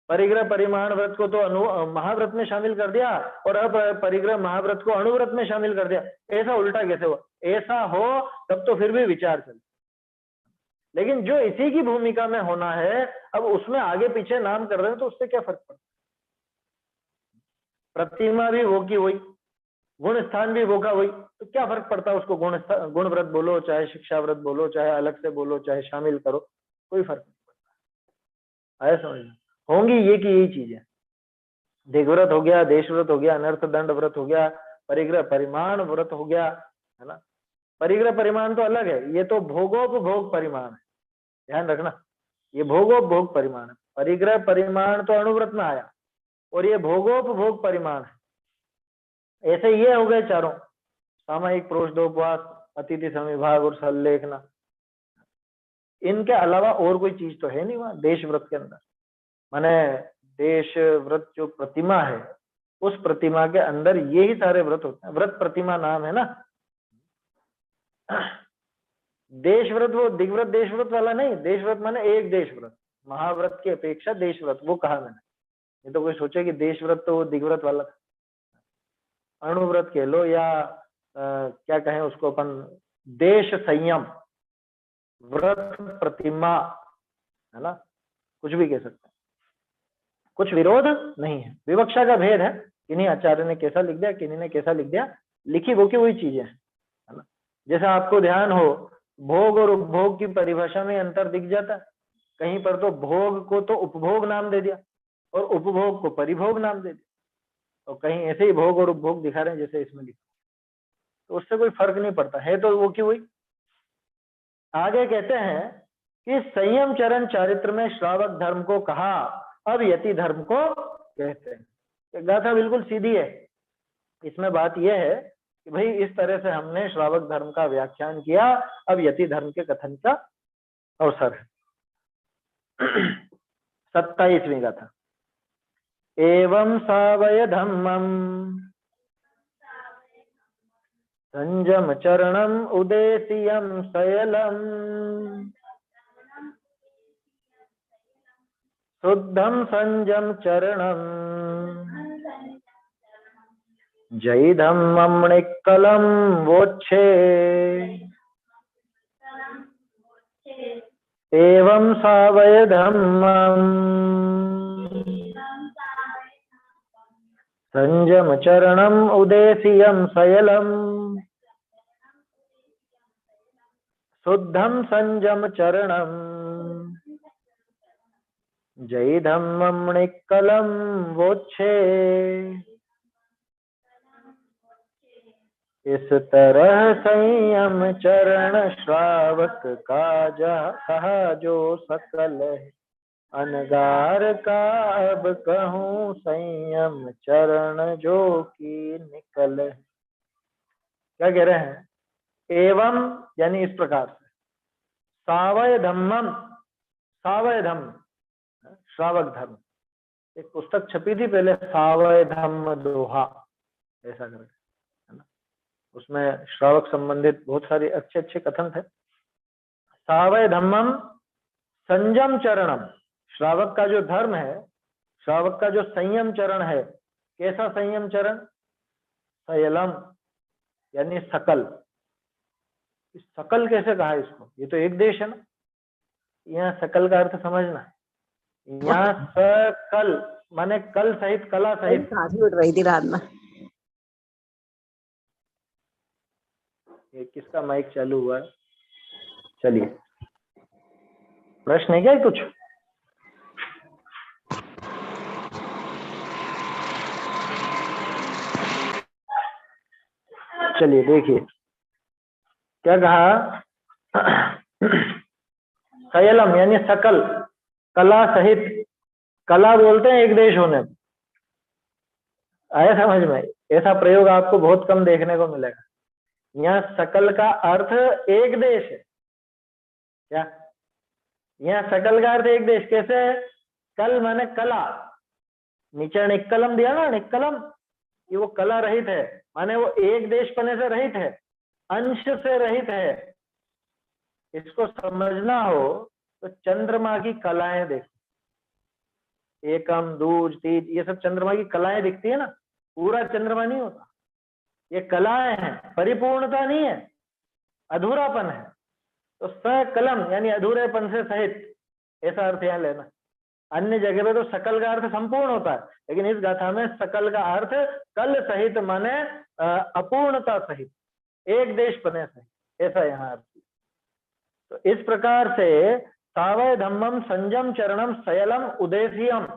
परिग्रह परिमाण व्रत को तो महाव्रत में शामिल कर दिया और अब परिग्रह महाव्रत को अणुव्रत में शामिल कर दिया, ऐसा उल्टा कैसे हुआ? ऐसा हो तब तो फिर भी विचार चले, लेकिन जो इसी की भूमिका में होना है अब उसमें आगे पीछे नाम कर रहे हैं तो उससे क्या फर्क पड़ता? प्रतिमा भी वो की वही, गुण स्थान भी वो का वही, तो क्या फर्क पड़ता है उसको गुण व्रत बोलो, चाहे शिक्षा व्रत बोलो, चाहे अलग से बोलो, चाहे शामिल करो, कोई फर्क नहीं पड़ता। आया समझ में? होंगी ये की यही चीजें, दिग्व्रत हो गया, देश व्रत हो गया, अनर्थ दंड व्रत हो गया, परिग्रह परिमाण व्रत हो गया, है ना। परिग्रह परिमाण तो अलग है, ये तो भोगोपभोग परिमाण है, ध्यान रखना, ये भोगोपभोग परिमाण है। परिग्रह परिमाण तो अणुव्रत में आया और ये भोगोपभोग परिमाण है। ऐसे ये हो गए चारों, सामायिक प्रोषदोपवास, अतिथि समिभाग और संलेखना। इनके अलावा और कोई चीज तो है नहीं वहां देश व्रत के अंदर। माने देश व्रत जो प्रतिमा है उस प्रतिमा के अंदर यही सारे व्रत होते हैं। व्रत प्रतिमा नाम है ना। देश व्रत वो दिग्व्रत देश व्रत वाला नहीं, देश व्रत माने एक देश व्रत, महाव्रत की अपेक्षा देश व्रत, वो कहा मैंने। ये तो कोई सोचे कि देश व्रत तो दिग्व्रत वाला, अणुव्रत कह लो या क्या कहें उसको अपन, देश संयम, व्रत प्रतिमा, है ना, कुछ भी कह सकते हैं, कुछ विरोध नहीं है। विवक्षा का भेद है, किन्हीं आचार्य ने कैसा लिख दिया, किन्हीं ने कैसा लिख दिया, लिखी वो की वही चीजें हैं, है ना। जैसे आपको ध्यान हो, भोग और उपभोग की परिभाषा में अंतर दिख जाता है। कहीं पर तो भोग को तो उपभोग नाम दे दिया और उपभोग को परिभोग नाम दे दिया, और कहीं ऐसे ही भोग और उपभोग दिखा रहे हैं जैसे इसमें लिखा, तो उससे कोई फर्क नहीं पड़ता है, तो वो की वही। आगे कहते हैं कि संयम चरण चारित्र में श्रावक धर्म को कहा, अब यति धर्म को कहते हैं। गाथा बिल्कुल सीधी है। इसमें बात यह है कि भाई इस तरह से हमने श्रावक धर्म का व्याख्यान किया, अब यति धर्म के कथन का अवसर है। 27वीं गाथा। एवं सावय धम्मम संजम चरणम उदेशियम शयलम शुद्धम संजम चरणम जयधम्मं निक्कलं वोच्छे एवं सावय धम्मं संजम चरणम उदेशियम शयलम शुद्धम संजम चरणम जयधम्मं निक्कलं वोच्छे। इस तरह संयम चरण श्रावक का कहा जो सकल है, अनगार का अब कहूँ संयम चरण जो की निकल है। क्या कह रहे हैं? एवं यानी इस प्रकार से, सावय धम्मम, सावय धम्म श्रावक धर्म, एक पुस्तक छपी थी पहले, सावय धम्म दोहा ऐसा करके, है ना, उसमें श्रावक संबंधित बहुत सारे अच्छे अच्छे कथन थे। सावय धम्मम संयम चरणम, श्रावक का जो धर्म है, श्रावक का जो संयम चरण है, कैसा संयम चरण? शयलम यानी सकल। सकल कैसे कहा इसको? ये तो एक देश है ना, यहाँ सकल का अर्थ समझना है। यहाँ सकल माने कल सहित, कला सहित। उठ रही थी रात में। ये किसका माइक चालू हुआ है? चलिए, प्रश्न है क्या कुछ? चलिए देखिए क्या कहा। शयलम यानी सकल, कला सहित। कला बोलते हैं एक देश होने में। आया समझ में? ऐसा प्रयोग आपको बहुत कम देखने को मिलेगा। यहाँ सकल का अर्थ एक देश है। क्या यहाँ सकल का अर्थ एक देश कैसे है? कल माने कला, नीचे निक्कलम दिया ना, निक्कलम, ये वो कला रहित है, माने वो एक देश पने से रहित है, अंश से रहित है। इसको समझना हो तो चंद्रमा की कलाएं देखो, एकम, दूज, तीज, ये सब चंद्रमा की कलाएं दिखती है ना, पूरा चंद्रमा नहीं होता, ये कलाएं हैं, परिपूर्णता नहीं है, अधूरापन है। तो सकलम यानी अधूरेपन से सहित, ऐसा अर्थ यहाँ लेना। अन्य जगह पे तो सकल का अर्थ संपूर्ण होता है, लेकिन इस गाथा में सकल का अर्थ कल सहित माने अपूर्णता सहित, एक देश पने सहित, ऐसा यहाँ अर्थ। तो इस प्रकार से सावय धम्मम संजम चरणम शयलम उदेशियम,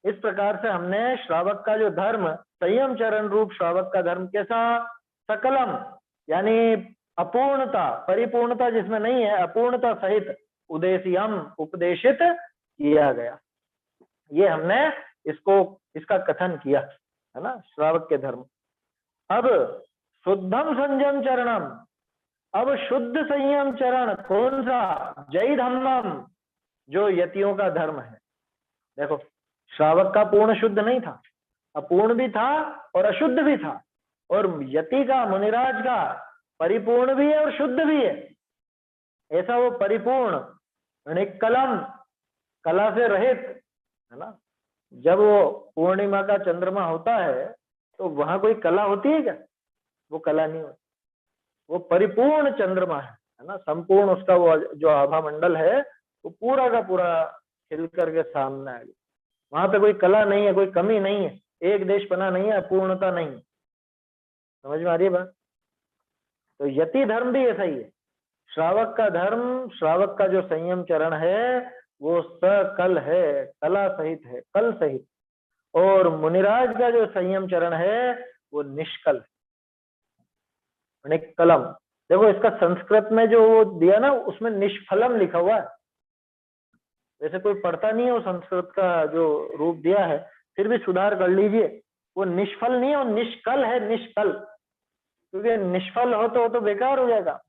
इस प्रकार से हमने श्रावक का जो धर्म, संयम चरण रूप श्रावक का धर्म कैसा? सकलम यानी अपूर्णता, परिपूर्णता जिसमें नहीं है, अपूर्णता सहित, उदेशियम उपदेशित किया गया। ये हमने इसको, इसका कथन किया है ना, श्रावक के धर्म। अब शुद्धम संयम चरणम, अब शुद्ध संयम चरण कौन सा? जय धम्मम, जो यतियों का धर्म है। देखो, श्रावक का पूर्ण शुद्ध नहीं था, अपूर्ण भी था और अशुद्ध भी था, और यति का, मुनिराज का परिपूर्ण भी है और शुद्ध भी है। ऐसा वो परिपूर्ण निक्कलम, कला से रहित, है ना। जब वो पूर्णिमा का चंद्रमा होता है तो वहां कोई कला होती है क्या? वो कला नहीं होती, वो परिपूर्ण चंद्रमा है ना, संपूर्ण उसका वो जो आभा मंडल है वो पूरा का पूरा खिल करके सामने आ गया। वहां पे कोई कला नहीं है, कोई कमी नहीं है, एक देशपना नहीं है, अपूर्णता नहीं है। समझ में आ रही है बात? तो यति धर्म भी ऐसा ही है। श्रावक का धर्म, श्रावक का जो संयम चरण है वो सकल है, कला सहित है, कल सहित। और मुनिराज का जो संयम चरण है वो निष्कल है, कलम। देखो इसका संस्कृत में जो वो दिया ना उसमें निष्फलम लिखा हुआ है। वैसे कोई पढ़ता नहीं है वो संस्कृत का जो रूप दिया है, फिर भी सुधार कर लीजिए। वो निष्फल नहीं है, वो निष्कल है, निष्कल। क्योंकि निष्फल हो तो बेकार हो जाएगा।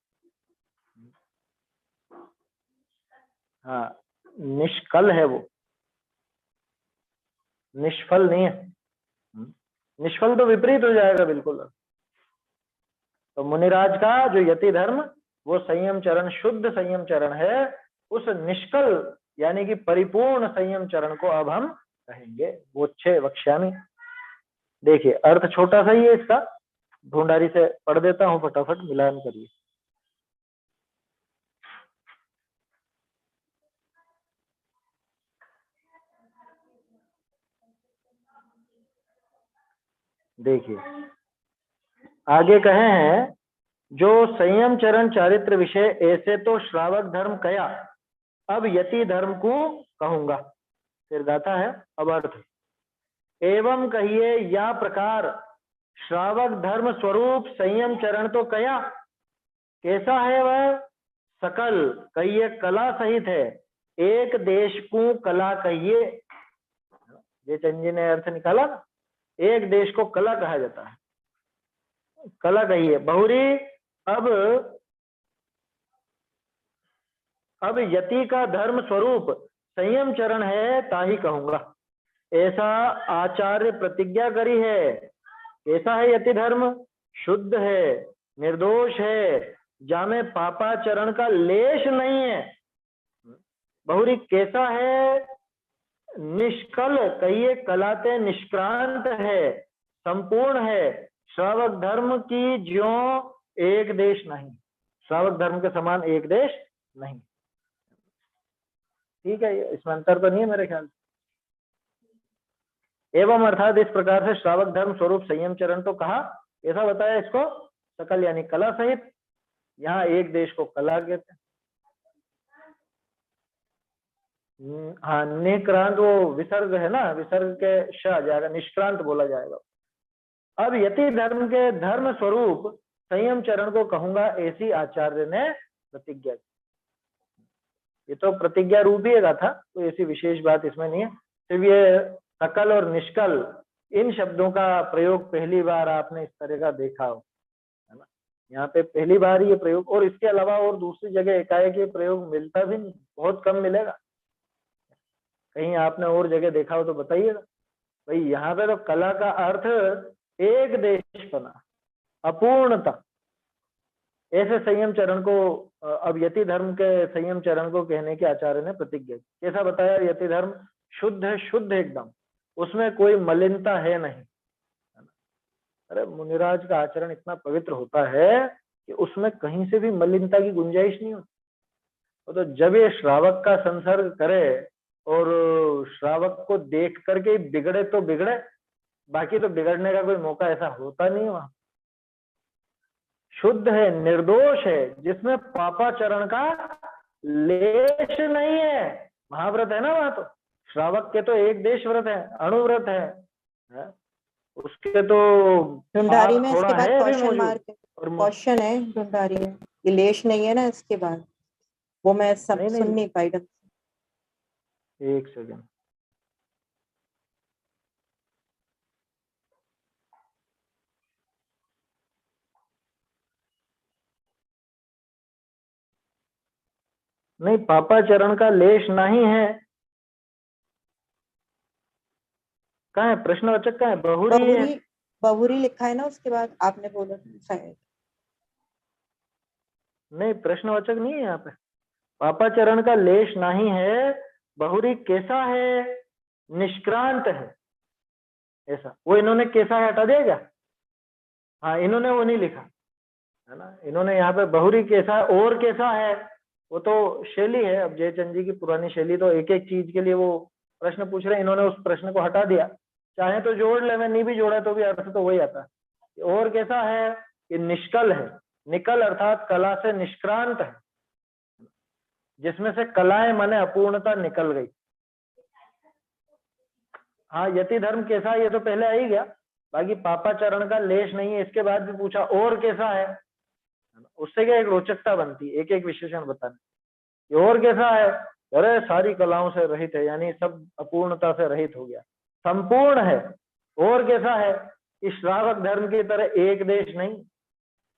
हाँ, निष्कल है वो, निष्फल नहीं है। निष्फल तो विपरीत हो जाएगा बिल्कुल। तो मुनिराज का जो यति धर्म वो संयम चरण, शुद्ध संयम चरण है। उस निष्कल यानी कि परिपूर्ण संयम चरण को अब हम कहेंगे वोच्छे वक्ष्यामि। देखिए अर्थ छोटा सा ही है इसका, ढूंढारी से पढ़ देता हूं, फटाफट मिलान करिए। देखिए आगे कहे हैं, जो संयम चरण चारित्र विषय ऐसे तो श्रावक धर्म कया, अब यति धर्म को कहूंगा। फिर गाता है अब अर्थ, एवं कहिए या प्रकार श्रावक धर्म स्वरूप संयम चरण तो कया, कैसा है वह, सकल कहिए कला सहित है, एक देश को कला कहिए। ये चंजी ने अर्थ निकाला ना, एक देश को कला कहा जाता है, कला कहिए। बहुरी अब यति का धर्म स्वरूप संयम चरण है ताही कहूंगा, ऐसा आचार्य प्रतिज्ञा करी है। कैसा है यति धर्म, शुद्ध है, निर्दोष है, जामे पापाचरण का लेश नहीं है। बहुरी कैसा है, निष्कल कहिए कलाते निष्क्रांत है, संपूर्ण है, श्रावक धर्म की ज्यों एक देश नहीं, श्रावक धर्म के समान एक देश नहीं। ठीक है, इसमें अंतर तो नहीं है मेरे ख्याल से। एवं अर्थात इस प्रकार से श्रावक धर्म स्वरूप संयम चरण तो कहा, ऐसा बताया इसको सकल यानी कला सहित। यहाँ एक देश को कला कहते हैं। हाँ, निक्रांत वो विसर्ग है ना, विसर्ग के श आ जाएगा, निष्क्रांत बोला जाएगा। अब यति धर्म के धर्म स्वरूप संयम चरण को कहूंगा, ऐसी आचार्य ने प्रतिज्ञा की। ये तो प्रतिज्ञा रूप ही था, तो ऐसी विशेष बात इसमें नहीं है। सिर्फ ये सकल और निष्कल इन शब्दों का प्रयोग पहली बार आपने इस तरह का देखा हो, है ना। यहाँ पे पहली बार ये प्रयोग, और इसके अलावा और दूसरी जगह एकाएक ये प्रयोग मिलता भी नहीं, बहुत कम मिलेगा। कहीं आपने और जगह देखा हो तो बताइएगा। भाई यहाँ पे तो कला का अर्थ एक देशपना, अपूर्णता, ऐसे संयम चरण को, अब यति धर्म के संयम चरण को कहने के आचार्य ने प्रतिज्ञा की। कैसा बताया, यति धर्म शुद्ध है, शुद्ध एकदम, उसमें कोई मलिनता है नहीं। अरे मुनिराज का आचरण इतना पवित्र होता है कि उसमें कहीं से भी मलिनता की गुंजाइश नहीं होती। तो जब ये श्रावक का संसर्ग करे और श्रावक को देख करके बिगड़े तो बिगड़े, बाकी तो बिगड़ने का कोई मौका ऐसा होता नहीं वहां। शुद्ध है, निर्दोष है, जिसमें पापाचरण का लेश नहीं है। महाव्रत है ना वहां, तो श्रावक के तो एक देश व्रत है, अणुव्रत है? उसके तो ढूंढारी में थोड़ा इसके बाद है क्वेश्चन मार्क है, क्वेश्चन है ढूंढारी में, ये लेश नहीं है ना इसके बाद, वो मैं सब सुन नहीं पाई ढंग से। एक सेकंड, नहीं, पापाचरण का लेश नहीं है। कहाँ है प्रश्नवाचक, कहाँ है, बहुरी है? बहुरी लिखा है ना उसके बाद, आपने बोला शायद। नहीं, प्रश्नवाचक नहीं है यहाँ पे। पापाचरण का लेश नहीं है, बहुरी कैसा है, निष्क्रांत है, ऐसा। वो इन्होंने कैसा है हटा दिया क्या? हाँ, इन्होंने वो नहीं लिखा। है ना। इन्होंने यहाँ पे बहुरी कैसा है और कैसा है, वो तो शैली है। अब जयचंद जी की पुरानी शैली, तो एक एक चीज के लिए वो प्रश्न पूछ रहे हैं, इन्होंने उस प्रश्न को हटा दिया। चाहे तो जोड़ ले, मैं नहीं भी जोड़ा तो भी अर्थ तो वही आता है। और कैसा है कि निष्कल है, निकल अर्थात कला से निष्क्रांत है, जिसमें से कलाएं माने अपूर्णता निकल गई। हाँ, यति धर्म कैसा है ये तो पहले आ ही गया, बाकी पापाचरण का लेश नहीं है, इसके बाद भी पूछा और कैसा है, उससे क्या एक रोचकता बनती है, एक एक विशेषण बताने। और कैसा है, अरे सारी कलाओं से रहित है, यानी सब अपूर्णता से रहित हो गया, संपूर्ण है। और कैसा है कि श्रावक धर्म की तरह एक देश नहीं,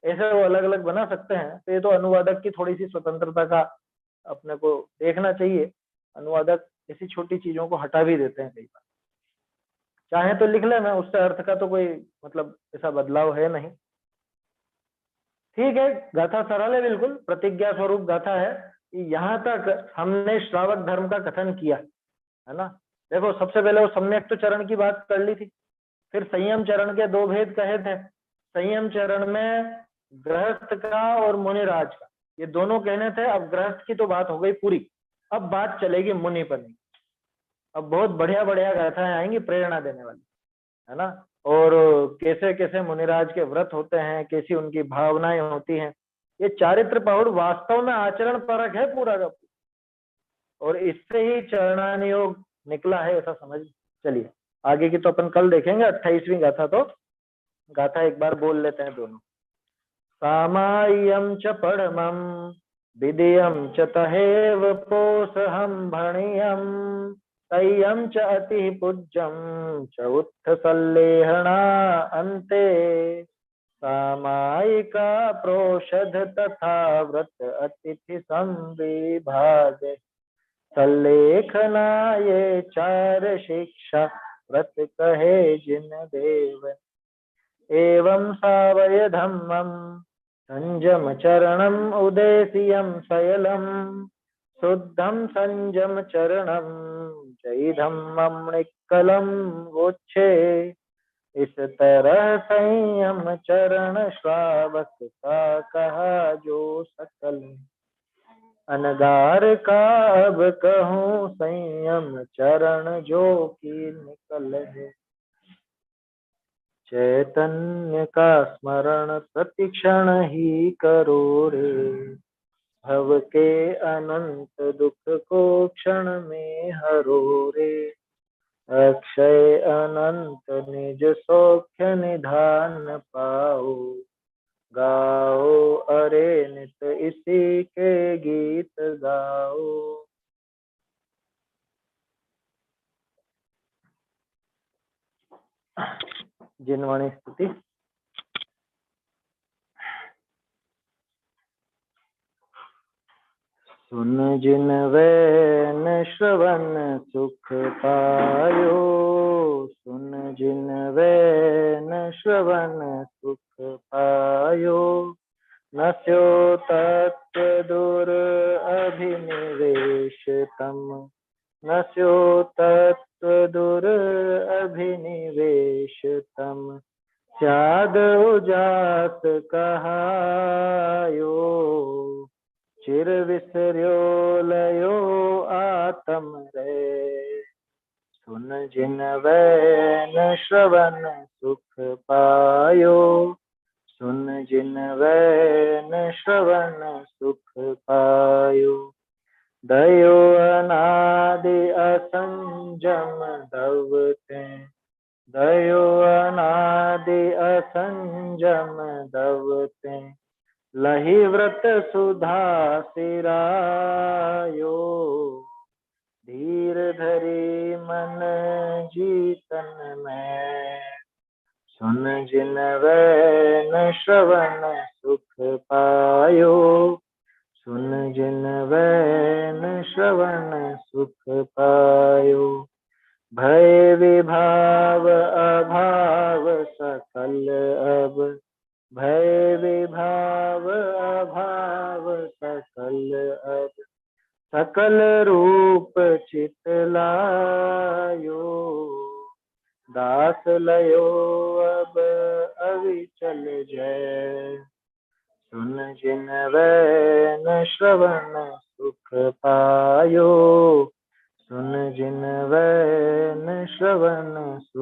ऐसे वो अलग अलग बना सकते हैं। तो ये तो अनुवादक की थोड़ी सी स्वतंत्रता का अपने को देखना चाहिए। अनुवादक ऐसी छोटी चीजों को हटा भी देते हैं कई बार, चाहे तो लिख लेना, उससे अर्थ का तो कोई मतलब ऐसा बदलाव है नहीं। ठीक है, गाथा सरल है बिल्कुल, प्रतिज्ञा स्वरूप गाथा है। यहाँ तक हमने श्रावक धर्म का कथन किया है ना। देखो, सबसे पहले वो सम्यक तो चरण की बात कर ली थी, फिर संयम चरण के दो भेद कहे थे। संयम चरण में गृहस्थ का और मुनिराज का, ये दोनों कहने थे। अब गृहस्थ की तो बात हो गई पूरी, अब बात चलेगी मुनि पर। अब बहुत बढ़िया बढ़िया गाथाएं आएंगी प्रेरणा देने वाली, है ना। और कैसे कैसे मुनिराज के व्रत होते हैं, कैसी उनकी भावनाएं होती हैं, ये चारित्र पहुड़ वास्तव में आचरण परक है पूरा का पूरा, और इससे ही चरणानुयोग निकला है, ऐसा समझ। चलिए आगे की तो अपन कल देखेंगे, 28वीं गाथा। तो गाथा एक बार बोल लेते हैं दोनों। सामाय्यम च परमं विदेयं च तहेव पोषहं भणियं तय्यं च अति पूज्यं च उत्थ सल्लेहणा अन्ते सामायिका प्रोषध तथा व्रत अतिथि संविभाग सल्लेखना ये चार शिक्षा व्रत कहे जिन देव एवं सावय धम्मं संजम चरणम उदेशियं शयलम शुद्धम संजम चरणम जय धम्मं निक्कलम वोच्छे। इस तरह संयम चरण श्रावक का कहा जो सकल अनगार का अब कहूँ संयम चरण जो की निकल है। चैतन्य का स्मरण प्रतिक्षण ही करो रे भव के अनंत दुख को क्षण में हरो रे अक्षय अनंत निज सौख्य निधान पाओ गाओ अरे नित इसी के गीत गाओ। जिनवाणी स्तुति। सुन जिन वैन श्रवण सुख पायो सुन जिन वैन श्रवण सुख पायो नस्यो तत्व दुर अभिनिवेश तम नस्यो तत्व दुर अभिनिवेश तम स्याद उजास कहायो चिर विसर्यो लयो आत्म रे सुन जिन वैन श्रवण सुख पायो सुन जिन वैन श्रवण सुख पायो दयो अनादि असंजम दवते दयो अनादि असंजम दवते लही व्रत सुधा सिरायो धीर धरी मन जीतन में सुन जिन वैन श्रवण सुख पायो सुन जिन वैन श्रवण सुख पायो भय विभाव अभाव सकल अब भय विभाव अभाव सकल अब सकल रूप चितलायो दास लयो अब अविचल जय सुन जिन वैन श्रवण सुख पायो, सुन जिन वैन श्रवण सुख